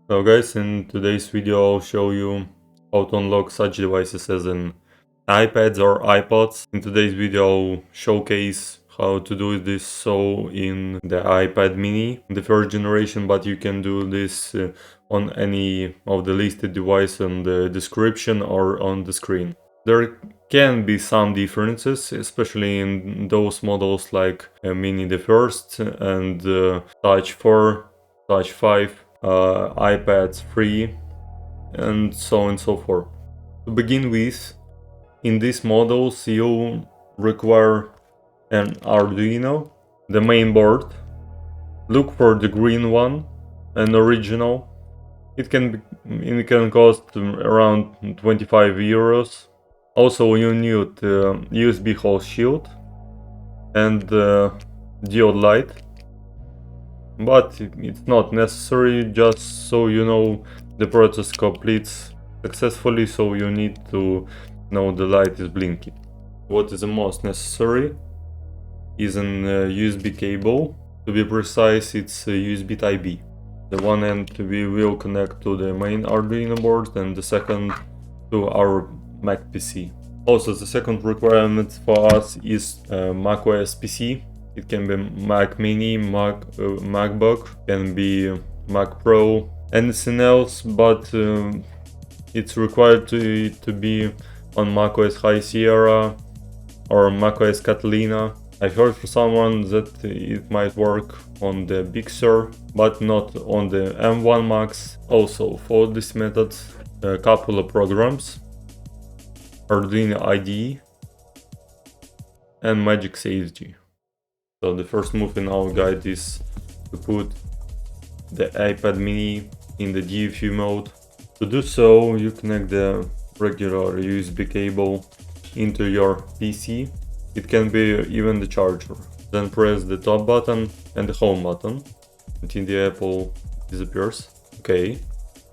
Hello guys, in today's video I'll show you how to unlock such devices as in iPads or iPods. In today's video I'll showcase how to do this so in the iPad mini, the first generation, but you can do this on any of the listed devices in the description or on the screen. There can be some differences, especially in those models like Mini the first and Touch 4, Touch 5, iPad 3, and so on and so forth. To begin with, in these models you require an Arduino, the main board. Look for the green one, an original. It can cost around 25 euros. Also you need USB host shield and diode light, but it's not necessary, just so you know the process completes successfully, so you need to know the light is blinking. What is the most necessary is an USB cable. To be precise, it's a USB Type B. The one end we will connect to the main Arduino board and the second to our Mac PC. Also, the second requirement for us is macOS PC. It can be Mac Mini, MacBook, can be Mac Pro, anything else, but it's required to be on macOS High Sierra or macOS Catalina. I heard from someone that it might work on the Big Sur, but not on the M1 Max. Also, for this method, a couple of programs: Arduino IDE and Magic CSG. So the first move in our guide is to put the iPad mini in the DFU mode. To do so, you connect the regular USB cable into your PC. It can be even the charger. Then press the top button and the home button until the Apple disappears. Okay,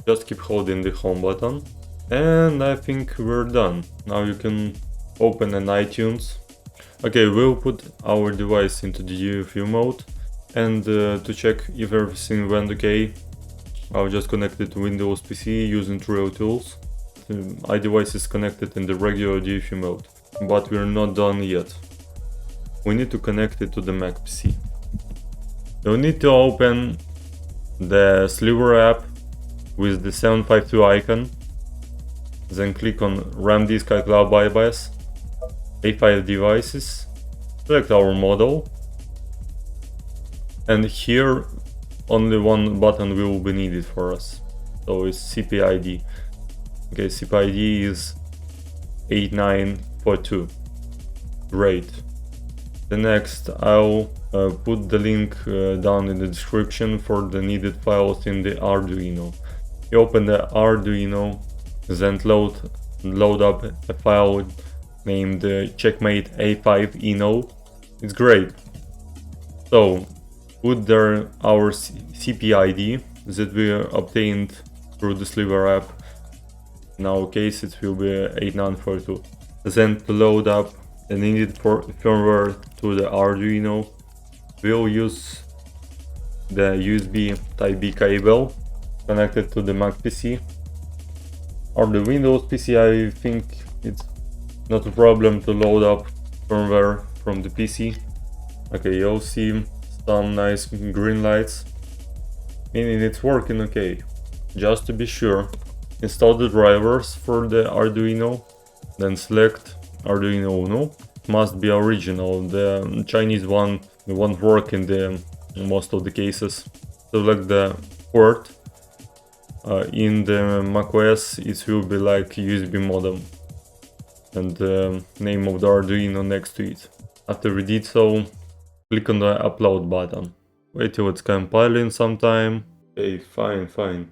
just keep holding the home button. And I think we're done. Now you can open an iTunes. Okay, we'll put our device into the DFU mode, and to check if everything went okay, I'll just connect it to Windows PC using Trio Tools. The iDevice is connected in the regular DFU mode, but we're not done yet. We need to connect it to the Mac PC. You'll need to open the Sliver app with the 752 icon, then click on RAM disk iCloud iBEC, A5 devices, select our model, and here only one button will be needed for us, so it's CPID. Okay, CPID is 8942. Great. The next, I'll put the link down in the description for the needed files in the Arduino. You open the Arduino, then load up a file named Checkmate A5 It's great. So put there our CPID that we obtained through the Sliver app. In our case it will be 8942. Then to load up the needed firmware to the Arduino, we'll use the USB Type B cable connected to the Mac PC or the Windows PC. I think it's not a problem to load up firmware from the PC. Okay, you'll see some nice green lights, meaning it's working okay. Just to be sure, install the drivers for the Arduino, then select Arduino Uno. It must be original, the Chinese one won't work in most of the cases. Select the port. In the macOS it will be like USB modem and the name of the Arduino next to it. After we did so, click on the upload button. Wait till it's compiling some time. Okay, fine.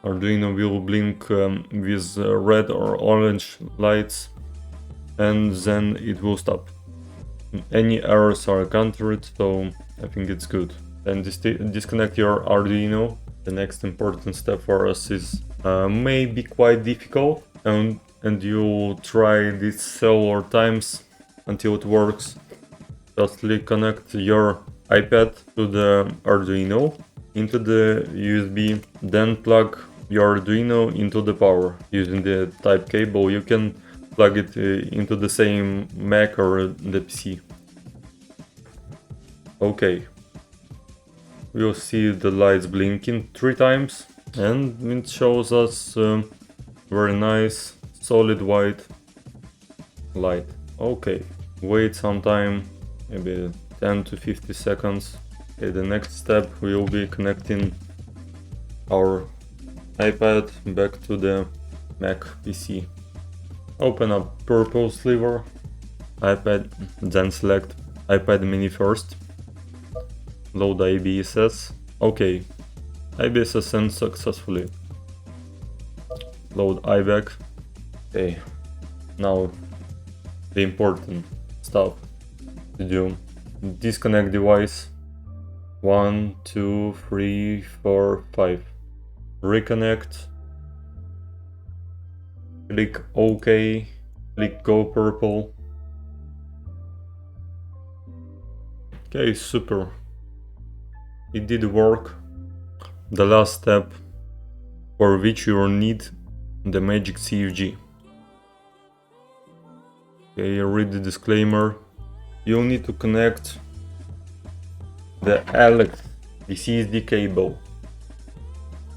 Arduino will blink with red or orange lights, and then it will stop. Any errors are countered, so I think it's good. Then disconnect your Arduino. The next important step for us is may be quite difficult, and you try this several times until it works. Just connect your iPad to the Arduino into the USB, then plug your Arduino into the power using the type cable. You can plug it into the same Mac or the PC. Okay, we'll see the lights blinking 3 times, and it shows us very nice solid white light. Okay, wait some time, maybe 10 to 50 seconds. Okay, the next step will be connecting our iPad back to the Mac PC. Open up Purple Sliver, iPad, then select iPad mini first. Load iBSS. Okay, iBSS sent successfully. Load iBEC. Okay, now the important stuff to do. Disconnect device. 1, 2, 3, 4, 5. Reconnect. Click OK. Click Go Purple. Okay, super. It did work. The last step, for which you will need the magic CFG. Okay, read the disclaimer. You'll need to connect the DCSD cable.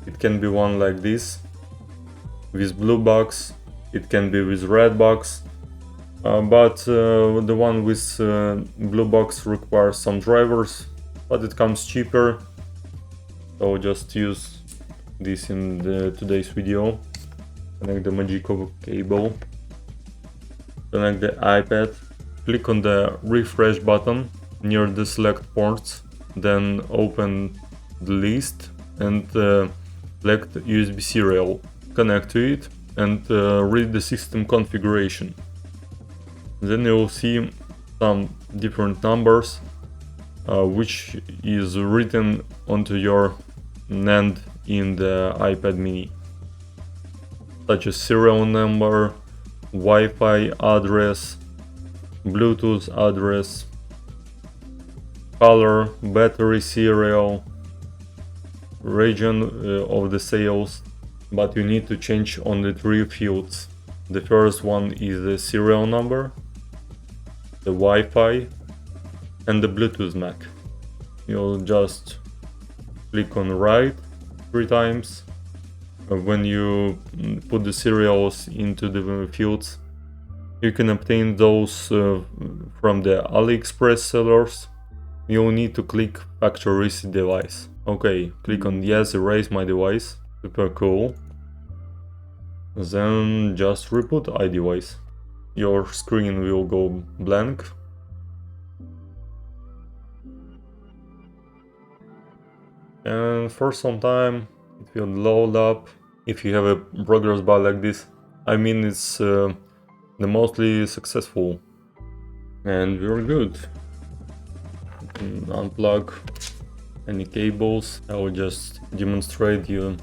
It can be one like this, with blue box. It can be with red box, but the one with blue box requires some drivers, but it comes cheaper. So just use this in today's video. Connect the Magico cable. Connect the iPad. Click on the refresh button near the select ports. Then open the list and select USB serial. Connect to it and read the system configuration. Then you will see some different numbers which is written onto your NAND in the iPad mini, such as serial number, Wi-Fi address, Bluetooth address, color, battery serial, region of the sales, but you need to change only 3 fields. The first one is the serial number, the Wi-Fi, and the Bluetooth MAC. You'll just click on write 3 times. When you put the serials into the fields, you can obtain those from the AliExpress sellers. You'll need to click factory reset device. Okay, click on yes, erase my device. Super cool. Then just reboot iDevice. Your screen will go blank. And for some time it will load up. If you have a progress bar like this, I mean it's the mostly successful. And we're good. You can unplug any cables. I will just demonstrate you.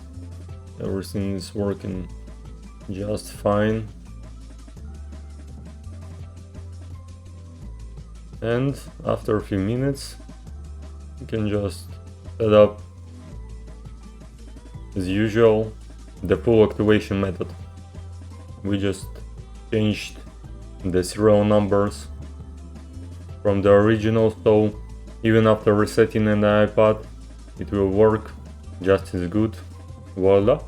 Everything is working just fine. And after a few minutes you can just set up as usual the full activation method. We just changed the serial numbers from the original, so even after resetting an iPad it will work just as good. Voila!